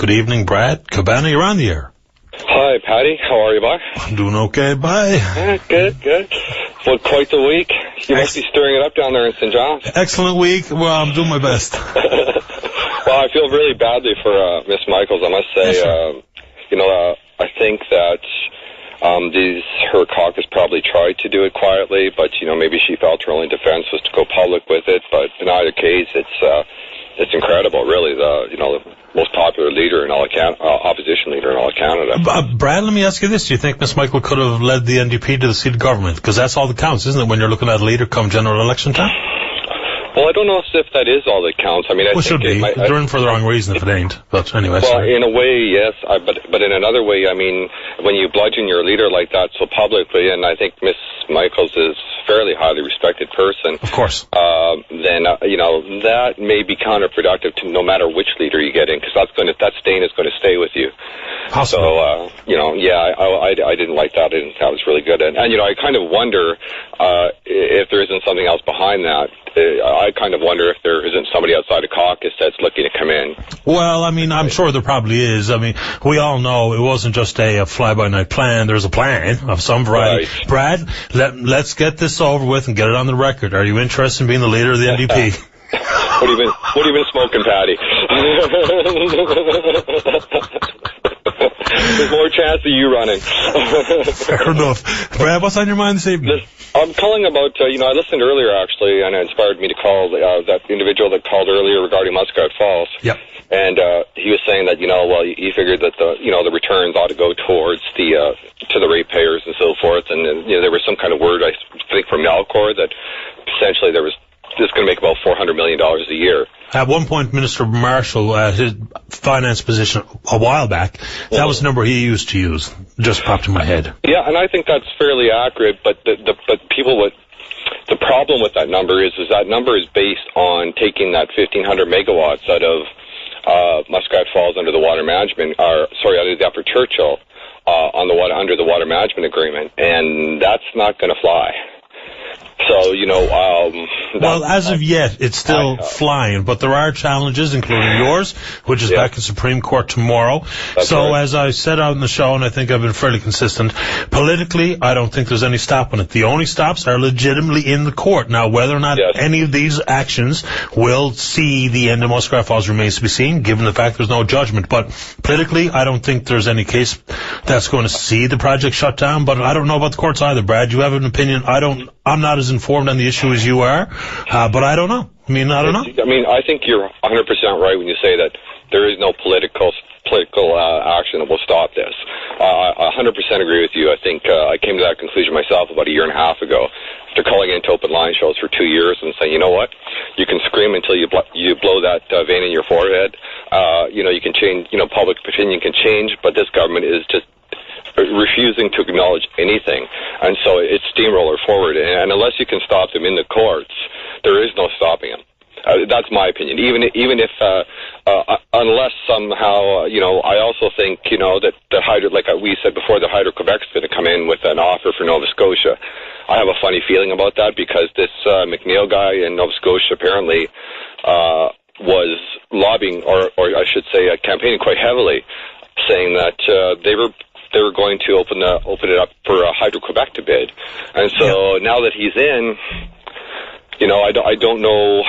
Good evening, Brad. Cabana, you're on the air. Hi, Patty. How are you, bye? I'm doing okay, bye. Yeah, good. Well, quite the week. You must be stirring it up down there in St. John's. Excellent week. Well, I'm doing my best. Well, I feel really badly for Miss Michaels, I must say. Yes, I think that her caucus probably tried to do it quietly, but, maybe she felt her only defense was to go public with it. But in either case, it's incredible, really. The most popular leader in all of opposition leader in all of Canada. Brad, let me ask you this. Do you think Miss Michael could have led the NDP to the seat of government? Because that's all that counts, isn't it, when you're looking at a leader come general election time? Well, I don't know if that is all that counts. I mean, I think should be. They're in for the wrong reason if it ain't. But anyway. Well, in a way, yes. But in another way, I mean, when you bludgeon your leader like that so publicly, and I think Miss Michaels is a fairly highly respected person. Of course. Then that may be counterproductive to no matter which leader you get in, because that stain is going to stay with you. Possibly. So I didn't like that. That was really good. And I kind of wonder if there isn't something else behind that. I kind of wonder if there isn't somebody outside the caucus that's looking to come in. Well, I mean, I'm sure there probably is. I mean, we all know it wasn't just a fly-by-night plan. There's a plan of some variety. Right. Brad, let's get this over with and get it on the record. Are you interested in being the leader of the NDP? What have you been smoking, Patty? There's more chance of you running. Fair enough. Brad, what's on your mind this evening? I'm calling about, I listened earlier, actually, and it inspired me to call that individual that called earlier regarding Muskrat Falls. Yep. And he was saying that, he figured that the returns ought to go towards to the ratepayers and so forth. And, there was some kind of word, I think, from Nalcor that essentially this is going to make about $400 million a year. At one point, Minister Marshall, his finance position a while back, that was the number he used to use. Just popped in my head. Yeah, and I think that's fairly accurate, but the problem with that number is that number is based on taking that 1,500 megawatts out of Muskrat Falls under the water management, under the Upper Churchill, under the water management agreement, and that's not going to fly. So, well, as of yet, it's still flying, but there are challenges, including yours, which is back in Supreme Court tomorrow. Right. As I said out in the show, and I think I've been fairly consistent, politically, I don't think there's any stopping it. The only stops are legitimately in the court. Now, whether or not any of these actions will see the end of Muskrat Falls remains to be seen, given the fact there's no judgment. But politically, I don't think there's any case that's going to see the project shut down, but I don't know about the courts either, Brad. You have an opinion? I'm not as informed on the issue as you are, but I don't know. I don't know. I think you're 100% right when you say that there is no political action that will stop this. I 100% agree with you. I think I came to that conclusion myself about a year and a half ago after calling into open line shows for 2 years and saying, you know what, you can scream until you blow that vein in your forehead. You can change, public opinion can change, but this government is just refusing to acknowledge anything, and so it's steamroller forward. And unless you can stop them in the courts, there is no stopping them. That's my opinion. Even if unless somehow, I also think that the Hydro, like we said before, the Hydro-Quebec is going to come in with an offer for Nova Scotia. I have a funny feeling about that because this McNeil guy in Nova Scotia apparently was lobbying, or I should say, campaigning quite heavily, saying that they were going to open it up for Hydro-Quebec to bid. And so now that he's in, I don't know.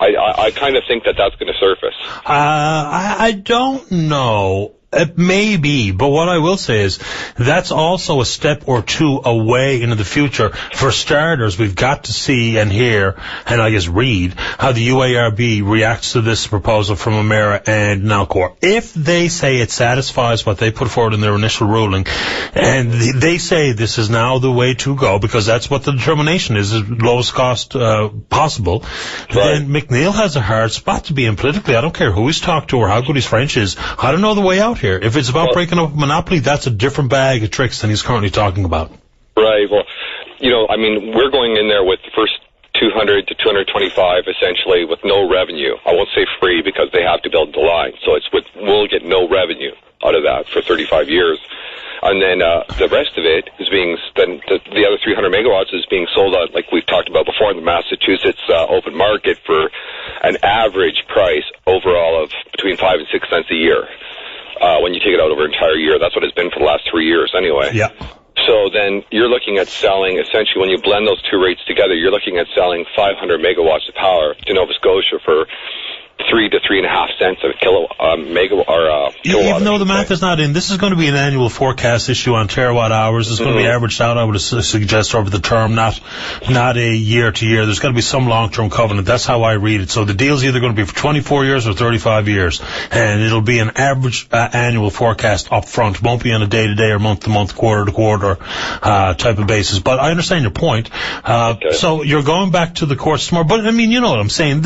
I kind of think that that's going to surface. I don't know. It may be, but what I will say is that's also a step or two away into the future. For starters, we've got to see and hear, and I guess read, how the UARB reacts to this proposal from Emera and Nalcor. If they say it satisfies what they put forward in their initial ruling, and they say this is now the way to go, because that's what the determination is lowest cost possible, then McNeil has a hard spot to be in politically. I don't care who he's talked to or how good his French is. I don't know the way out here. If it's about breaking up a monopoly, that's a different bag of tricks than he's currently talking about. Right. Well, we're going in there with the first 200 to 225 essentially with no revenue. I won't say free because they have to build the line. So we'll get no revenue out of that for 35 years. And then the rest of it is the other 300 megawatts is being sold out, like we've talked about before, in the Massachusetts open market for an average price overall of between 5 and 6 cents a year. when you take it out over an entire year. That's what it's been for the last 3 years anyway. Yeah. So then you're looking at selling, essentially when you blend those two rates together, you're looking at selling 500 megawatts of power to Nova Scotia for 3 to 3.5 cents a kilowatt. Even though the math is not in, this is going to be an annual forecast issue on terawatt hours. It's going to be averaged out, I would suggest, over the term, not a year to year. There's got to be some long-term covenant. That's how I read it. So the deal's either going to be for 24 years or 35 years, and it'll be an average annual forecast up front. It won't be on a day-to-day or month-to-month, quarter-to-quarter type of basis. But I understand your point. Okay. So you're going back to the courts tomorrow. But, I mean, you know what I'm saying.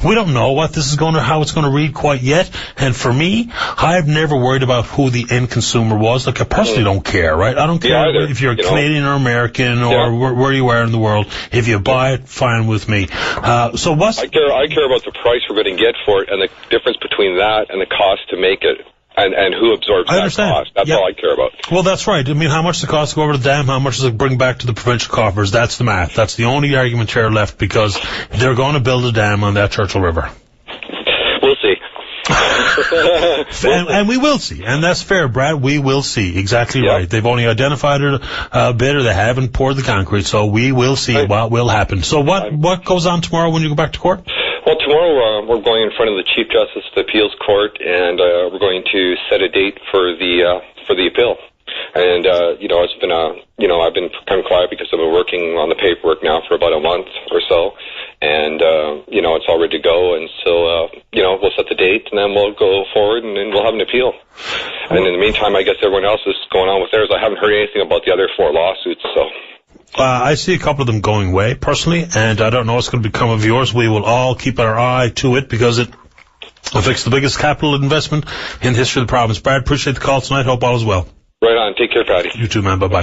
We don't know what this is how it's going to read quite yet. And for me, I've never worried about who the end consumer was. Like, I personally don't care, right? I don't care if you're Canadian or American or where you are in the world. If you buy it, fine with me. So what's... I care about the price we're going to get for it and the difference between that and the cost to make it. And who absorbs that cost. That's all I care about. Well, that's right. I mean, how much does it cost to go over the dam? How much does it bring back to the provincial coffers? That's the math. That's the only argument here left, because they're going to build a dam on that Churchill River. We'll see. And we will see. And that's fair, Brad. We will see. Exactly right. They've only identified it a bit, or they haven't poured the concrete, so we will see what will happen. So what goes on tomorrow when you go back to court? Well, tomorrow we're going in front of the Chief Justice of the Appeals Court, and we're going to set a date for the appeal. And it's been I've been kind of quiet because I've been working on the paperwork now for about a month or so, and it's all ready to go. And so we'll set the date, and then we'll go forward, and then we'll have an appeal. And in the meantime, I guess everyone else is going on with theirs. I haven't heard anything about the other 4 lawsuits, so. I see a couple of them going away, personally, and I don't know what's going to become of yours. We will all keep our eye to it, because it affects the biggest capital investment in the history of the province. Brad, appreciate the call tonight. Hope all is well. Right on. Take care, Patty. You too, man. Bye-bye.